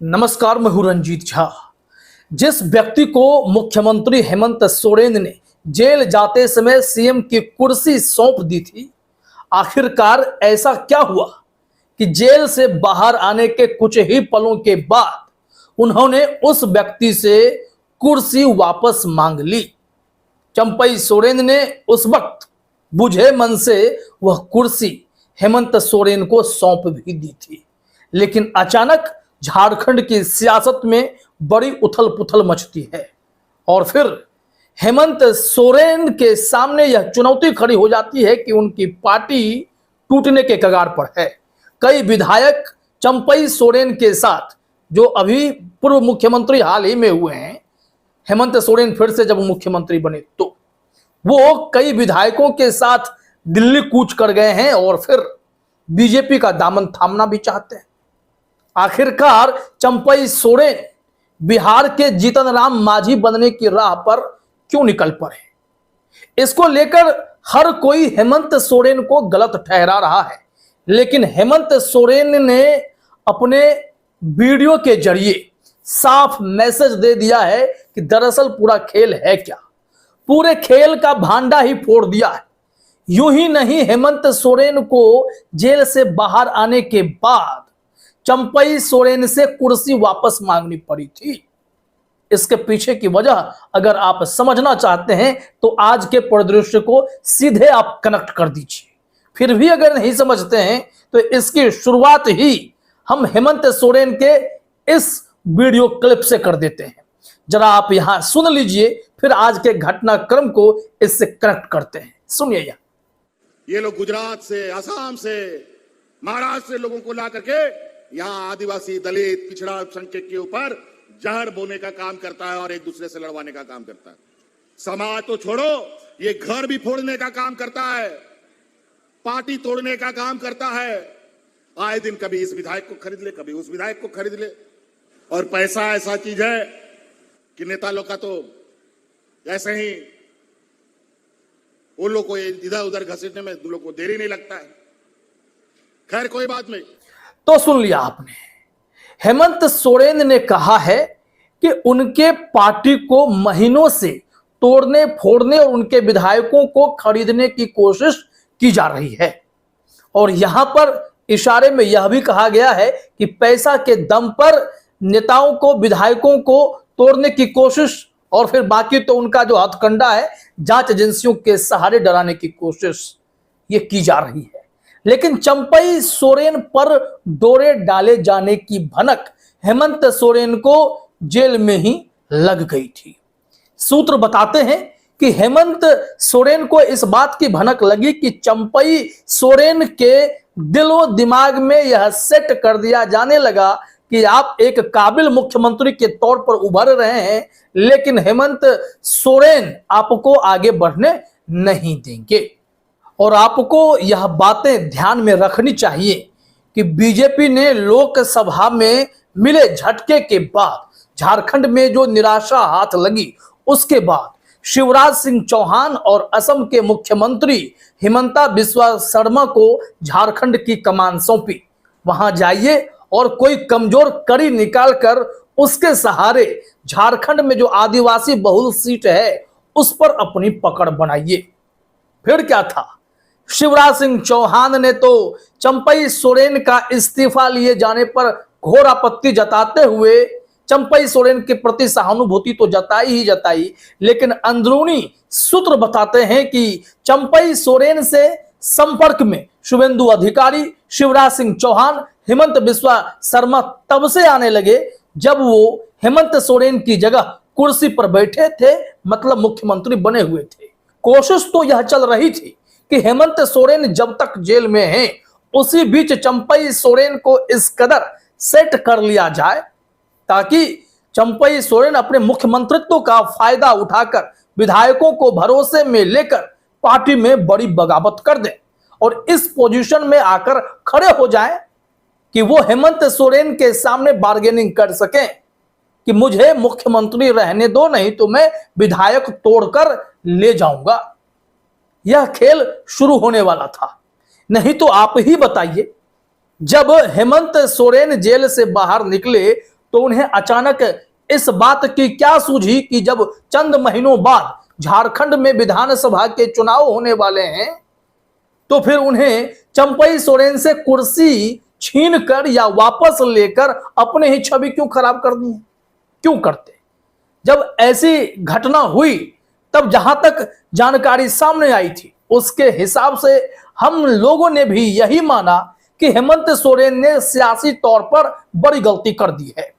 नमस्कार, मैं हूं रंजीत झा। जिस व्यक्ति को मुख्यमंत्री हेमंत सोरेन ने जेल जाते समय सीएम की कुर्सी सौंप दी थी, आखिरकार ऐसा क्या हुआ कि जेल से बाहर आने के कुछ ही पलों के बाद उन्होंने उस व्यक्ति से कुर्सी वापस मांग ली। चंपई सोरेन ने उस वक्त बुझे मन से वह कुर्सी हेमंत सोरेन को सौंप भी दी थी, लेकिन अचानक झारखंड की सियासत में बड़ी उथल पुथल मचती है और फिर हेमंत सोरेन के सामने यह चुनौती खड़ी हो जाती है कि उनकी पार्टी टूटने के कगार पर है। कई विधायक चंपई सोरेन के साथ, जो अभी पूर्व मुख्यमंत्री हाल ही में हुए हैं, हेमंत सोरेन फिर से जब मुख्यमंत्री बने तो वो कई विधायकों के साथ दिल्ली कूच कर गए हैं और फिर बीजेपी का दामन थामना भी चाहते हैं। आखिरकार चंपई सोरेन बिहार के जीतन राम मांझी बनने की राह पर क्यों निकल पड़े, इसको लेकर हर कोई हेमंत सोरेन को गलत ठहरा रहा है, लेकिन हेमंत सोरेन ने अपने वीडियो के जरिए साफ मैसेज दे दिया है कि दरअसल पूरा खेल है क्या। पूरे खेल का भांडा ही फोड़ दिया है। यूं ही नहीं, हेमंत सोरेन को जेल से बाहर आने के बाद चंपई सोरेन से कुर्सी वापस मांगनी पड़ी थी। इसके पीछे की वजह अगर आप समझना चाहते हैं तो आज के परिदृश्य को सीधे आप कनेक्ट कर दीजिए। फिर भी अगर नहीं समझते हैं तो इसकी शुरुआत ही हम हेमंत सोरेन के इस वीडियो क्लिप से कर देते हैं। जरा आप यहां सुन लीजिए, फिर आज के घटनाक्रम को इससे कनेक्ट करते हैं। सुनिए। ये लोग गुजरात से, असम से, महाराष्ट्र से लोगों को ला करके यहाँ आदिवासी, दलित, पिछड़ा संख्यक के ऊपर जहर बोने का काम करता है और एक दूसरे से लड़वाने का काम करता है। समाज तो छोड़ो, ये घर भी फोड़ने का काम करता है, पार्टी तोड़ने का काम करता है। आए दिन कभी इस विधायक को खरीद ले, कभी उस विधायक को खरीद ले। और पैसा ऐसा चीज है कि नेता लोग का तो ऐसे ही उन लोग को इधर उधर घसीटने में लोग को देरी नहीं लगता है। खैर, कोई बात नहीं। तो सुन लिया आपने, हेमंत सोरेन ने कहा है कि उनके पार्टी को महीनों से तोड़ने फोड़ने और उनके विधायकों को खरीदने की कोशिश की जा रही है। और यहां पर इशारे में यह भी कहा गया है कि पैसा के दम पर नेताओं को, विधायकों को तोड़ने की कोशिश और फिर बाकी तो उनका जो हथकंडा है, जांच एजेंसियों के सहारे डराने की कोशिश ये की जा रही है। लेकिन चंपई सोरेन पर डोरे डाले जाने की भनक हेमंत सोरेन को जेल में ही लग गई थी। सूत्र बताते हैं कि हेमंत सोरेन को इस बात की भनक लगी कि चंपई सोरेन के दिलो दिमाग में यह सेट कर दिया जाने लगा कि आप एक काबिल मुख्यमंत्री के तौर पर उभर रहे हैं, लेकिन हेमंत सोरेन आपको आगे बढ़ने नहीं देंगे। और आपको यह बातें ध्यान में रखनी चाहिए कि बीजेपी ने लोकसभा में मिले झटके के बाद, झारखंड में जो निराशा हाथ लगी, उसके बाद शिवराज सिंह चौहान और असम के मुख्यमंत्री हिमंता बिस्वा शर्मा को झारखंड की कमान सौंपी। वहां जाइए और कोई कमजोर कड़ी निकालकर उसके सहारे झारखंड में जो आदिवासी बहुल सीट है उस पर अपनी पकड़ बनाइए। फिर क्या था, शिवराज सिंह चौहान ने तो चंपई सोरेन का इस्तीफा लिए जाने पर घोर आपत्ति जताते हुए चंपई सोरेन के प्रति सहानुभूति तो जताई ही जताई, लेकिन अंदरूनी सूत्र बताते हैं कि चंपई सोरेन से संपर्क में शुभेंदु अधिकारी, शिवराज सिंह चौहान, हेमंत बिस्वा शर्मा तब से आने लगे जब वो हेमंत सोरेन की जगह कुर्सी पर बैठे थे, मतलब मुख्यमंत्री बने हुए थे। कोशिश तो यह चल रही थी कि हेमंत सोरेन जब तक जेल में हैं, उसी बीच चंपई सोरेन को इस कदर सेट कर लिया जाए ताकि चंपई सोरेन अपने मुख्यमंत्रित्व का फायदा उठाकर विधायकों को भरोसे में लेकर पार्टी में बड़ी बगावत कर दें और इस पोजीशन में आकर खड़े हो जाएं कि वो हेमंत सोरेन के सामने बार्गेनिंग कर सकें कि मुझे मुख्यमंत्री रहने दो, नहीं तो मैं विधायक तोड़कर ले जाऊंगा। यह खेल शुरू होने वाला था। नहीं तो आप ही बताइए, जब हेमंत सोरेन जेल से बाहर निकले तो उन्हें अचानक इस बात की क्या सूझी कि जब चंद महीनों बाद झारखंड में विधानसभा के चुनाव होने वाले हैं तो फिर उन्हें चंपई सोरेन से कुर्सी छीन कर या वापस लेकर अपने ही छवि क्यों खराब करनी है? क्यों करते? जब ऐसी घटना हुई तब जहां तक जानकारी सामने आई थी उसके हिसाब से हम लोगों ने भी यही माना कि हेमंत सोरेन ने सियासी तौर पर बड़ी गलती कर दी है।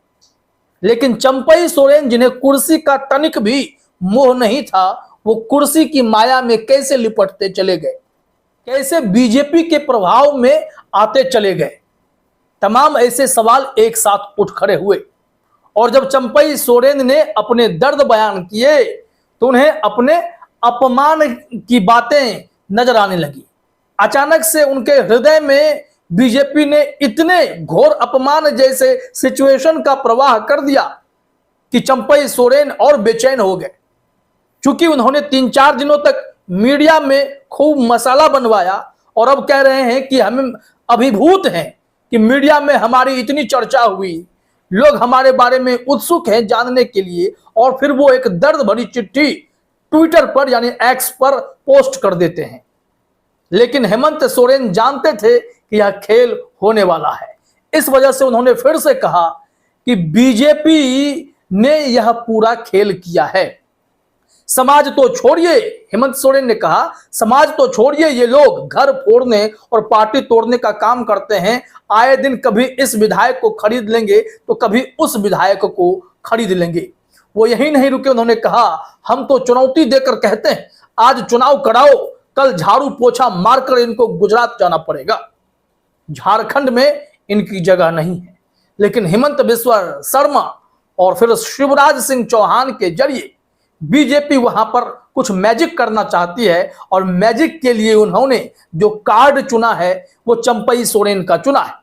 लेकिन चंपई सोरेन जिन्हें कुर्सी का तनिक भी मोह नहीं था, वो कुर्सी की माया में कैसे लिपटते चले गए, कैसे बीजेपी के प्रभाव में आते चले गए? तमाम ऐसे सवाल एक साथ उठ खड़े हुए और जब चंपई सोरेन ने अपने दर्द बयान किए तो उन्हें अपने अपमान की बातें नजर आने लगी। अचानक से उनके हृदय में बीजेपी ने इतने घोर अपमान जैसे सिचुएशन का प्रवाह कर दिया कि चंपई सोरेन और बेचैन हो गए। चूंकि उन्होंने 3-4 दिनों तक मीडिया में खूब मसाला बनवाया और अब कह रहे हैं कि हम अभिभूत हैं कि मीडिया में हमारी इतनी चर्चा हुई, लोग हमारे बारे में उत्सुक हैं जानने के लिए, और फिर वो एक दर्द भरी चिट्ठी ट्विटर पर यानी एक्स पर पोस्ट कर देते हैं। लेकिन हेमंत सोरेन जानते थे कि यह खेल होने वाला है। इस वजह से उन्होंने फिर से कहा कि बीजेपी ने यह पूरा खेल किया है। समाज तो छोड़िए, हेमंत सोरेन ने कहा, समाज तो छोड़िए, ये लोग घर फोड़ने और पार्टी तोड़ने का काम करते हैं। आए दिन कभी इस विधायक को खरीद लेंगे तो कभी उस विधायक को खरीद लेंगे। वो यही नहीं रुके, उन्होंने कहा हम तो चुनौती देकर कहते हैं आज चुनाव कराओ, कल झाड़ू पोछा मारकर इनको गुजरात जाना पड़ेगा। झारखंड में इनकी जगह नहीं है। लेकिन हेमंत बिस्वा शर्मा और फिर शिवराज सिंह चौहान के जरिए बीजेपी वहां पर कुछ मैजिक करना चाहती है और मैजिक के लिए उन्होंने जो कार्ड चुना है वो चंपई सोरेन का चुना है।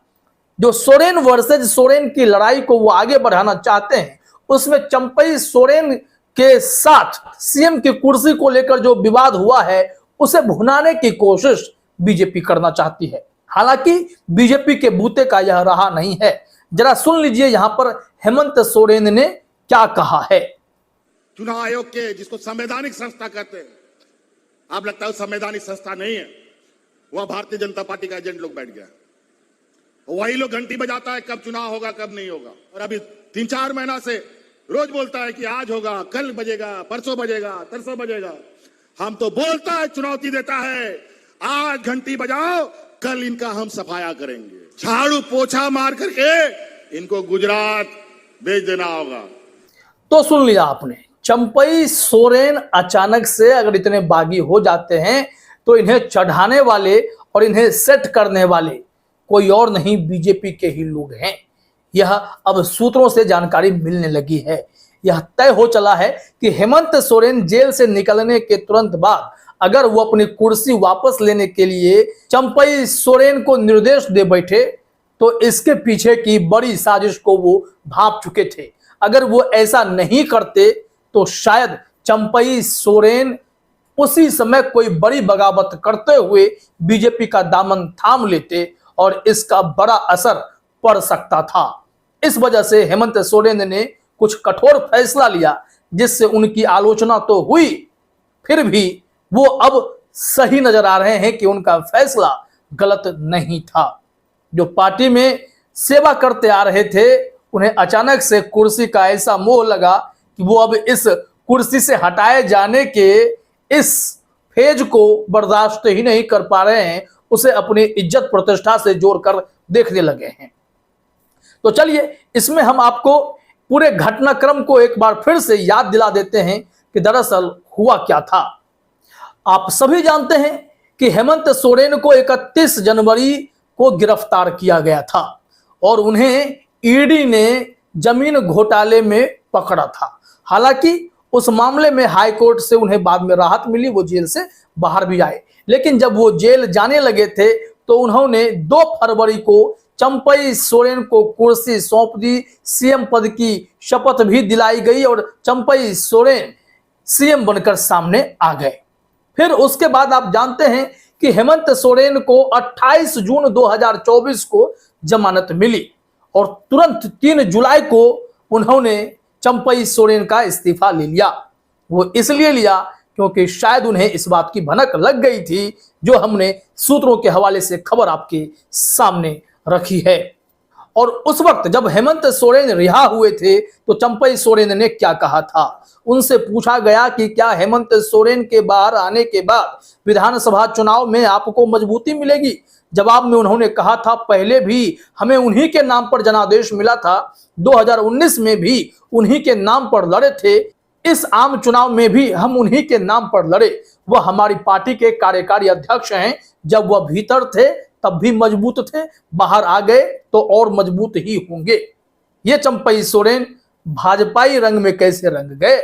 जो सोरेन वर्सेज सोरेन की लड़ाई को वो आगे बढ़ाना चाहते हैं उसमें चंपई सोरेन के साथ सीएम की कुर्सी को लेकर जो विवाद हुआ है उसे भुनाने की कोशिश बीजेपी करना चाहती है। हालांकि बीजेपी के बूते का यह रहा नहीं है। जरा सुन लीजिए यहां पर हेमंत सोरेन ने क्या कहा है। चुनाव आयोग के जिसको संवैधानिक संस्था कहते हैं, आप लगता है संवैधानिक संस्था नहीं है, वह भारतीय जनता पार्टी का एजेंट लोग बैठ गया। वही लोग घंटी बजाता है कब चुनाव होगा कब नहीं होगा, और अभी 3-4 महीना से रोज बोलता है कि आज होगा, कल बजेगा, परसों बजेगा, तरसों बजेगा। हम तो बोलता है, चुनौती देता है, आज घंटी बजाओ, कल इनका हम सफाया करेंगे, झाड़ू पोछा मार करके इनको गुजरात भेज देना होगा। तो सुन लिया आपने, चंपई सोरेन अचानक से अगर इतने बागी हो जाते हैं तो इन्हें चढ़ाने वाले और इन्हें सेट करने वाले कोई और नहीं बीजेपी के ही लोग हैं। यह अब सूत्रों से जानकारी मिलने लगी है। यह तय हो चला है कि हेमंत सोरेन जेल से निकलने के तुरंत बाद अगर वो अपनी कुर्सी वापस लेने के लिए चंपई सोरेन को निर्देश दे बैठे तो इसके पीछे की बड़ी साजिश को वो भांप चुके थे। अगर वो ऐसा नहीं करते तो शायद चंपई सोरेन उसी समय कोई बड़ी बगावत करते हुए बीजेपी का दामन थाम लेते और इसका बड़ा असर पड़ सकता था। इस वजह से हेमंत सोरेन ने कुछ कठोर फैसला लिया जिससे उनकी आलोचना तो हुई, फिर भी वो अब सही नजर आ रहे हैं कि उनका फैसला गलत नहीं था। जो पार्टी में सेवा करते आ रहे थे उन्हें अचानक से कुर्सी का ऐसा मोह लगा कि वो अब इस कुर्सी से हटाए जाने के इस फेज को बर्दाश्त ही नहीं कर पा रहे हैं, उसे अपनी इज्जत प्रतिष्ठा से जोड़कर देखने लगे हैं। तो चलिए इसमें हम आपको पूरे घटनाक्रम को एक बार फिर से याद दिला देते हैं कि दरअसल हुआ क्या था। आप सभी जानते हैं कि हेमंत सोरेन को 31 जनवरी को गिरफ्तार किया गया था और उन्हें ईडी ने जमीन घोटाले में पकड़ा था। हालांकि उस मामले में हाई कोर्ट से उन्हें बाद में राहत मिली, वो जेल से बाहर भी आए। लेकिन जब वो जेल जाने लगे थे तो उन्होंने 2 फरवरी को चंपई सोरेन को कुर्सी सौंप दी, सीएम पद की शपथ भी दिलाई गई और चंपई सोरेन सीएम बनकर सामने आ गए। फिर उसके बाद आप जानते हैं कि हेमंत सोरेन को 28 जून 2024 को जमानत मिली और तुरंत 3 जुलाई को उन्होंने चंपई सोरेन का इस्तीफा ले लिया। वो इसलिए लिया क्योंकि शायद उन्हें इस बात की भनक लग गई थी, जो हमने सूत्रों के हवाले से खबर आपके सामने रखी है। और उस वक्त जब हेमंत सोरेन रिहा हुए थे तो चंपई सोरेन ने क्या कहा था? उनसे पूछा गया कि क्या हेमंत सोरेन के बाहर आने के बाद विधानसभा चुनाव में आपको मजबूती मिलेगी? जवाब में उन्होंने कहा था, पहले भी हमें उन्हीं के नाम पर जनादेश मिला था, 2019 में भी उन्हीं के नाम पर लड़े थे, इस आम चुनाव में भी हम उन्हीं के नाम पर लड़े। वह हमारी पार्टी के कार्यकारी अध्यक्ष हैं, जब वह भीतर थे तब भी मजबूत थे, बाहर आ गए तो और मजबूत ही होंगे। ये चंपई सोरेन भाजपाई रंग में कैसे रंग गए,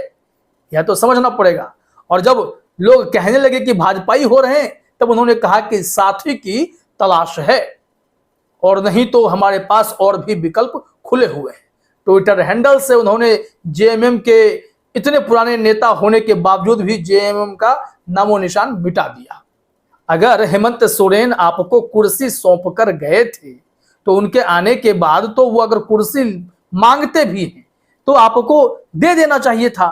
यह तो समझना पड़ेगा। और जब लोग कहने लगे कि भाजपाई हो रहे हैं, तब उन्होंने कहा कि साथी की तलाश है, और नहीं तो हमारे पास और भी विकल्प खुले हुए हैं। ट्विटर हैंडल से उन्होंने जेएमएम के इतने पुराने नेता होने के बावजूद भी जेएमएम का नामो निशान मिटा दिया। अगर हेमंत सोरेन आपको कुर्सी सौंप कर गए थे तो उनके आने के बाद तो वो अगर कुर्सी मांगते भी हैं तो आपको दे देना चाहिए था।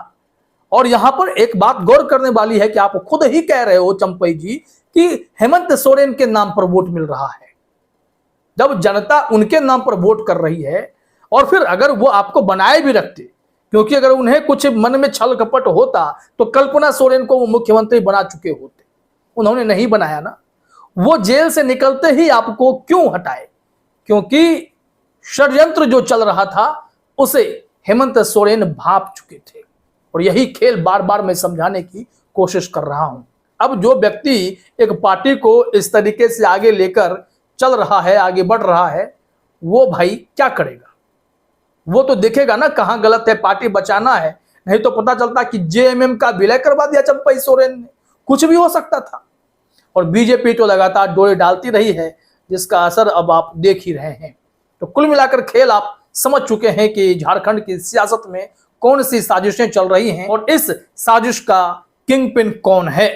और यहां पर एक बात गौर करने वाली है कि आप खुद ही कह रहे हो चंपई जी कि हेमंत सोरेन के नाम पर वोट मिल रहा है, जब जनता उनके नाम पर वोट कर रही है। और फिर अगर वो आपको बनाए भी रखते, क्योंकि अगर उन्हें कुछ मन में छल कपट होता तो कल्पना सोरेन को वो मुख्यमंत्री बना चुके होते, उन्होंने नहीं बनाया ना। वो जेल से निकलते ही आपको क्यों हटाए? क्योंकि षड्यंत्र जो चल रहा था उसे हेमंत सोरेन भांप चुके थे। और यही खेल बार बार मैं समझाने की कोशिश कर रहा हूं। अब जो व्यक्ति एक पार्टी को इस तरीके से आगे लेकर चल रहा है, आगे बढ़ रहा है, वो भाई क्या करेगा? वो तो देखेगा ना कहां गलत है, पार्टी बचाना है। नहीं तो पता चलता कि जेएमएम का विलय करवा दिया चंपई सोरेन ने, कुछ भी हो सकता था। और बीजेपी तो लगातार डोरे डालती रही है, जिसका असर अब आप देख ही रहे हैं। तो कुल मिलाकर खेल आप समझ चुके हैं कि झारखंड की सियासत में कौन सी साजिशें चल रही हैं और इस साजिश का किंगपिन कौन है।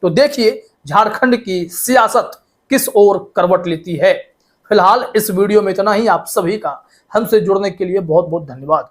तो देखिए झारखंड की सियासत किस ओर करवट लेती है। फिलहाल इस वीडियो में इतना ही। आप सभी का हमसे जुड़ने के लिए बहुत बहुत धन्यवाद।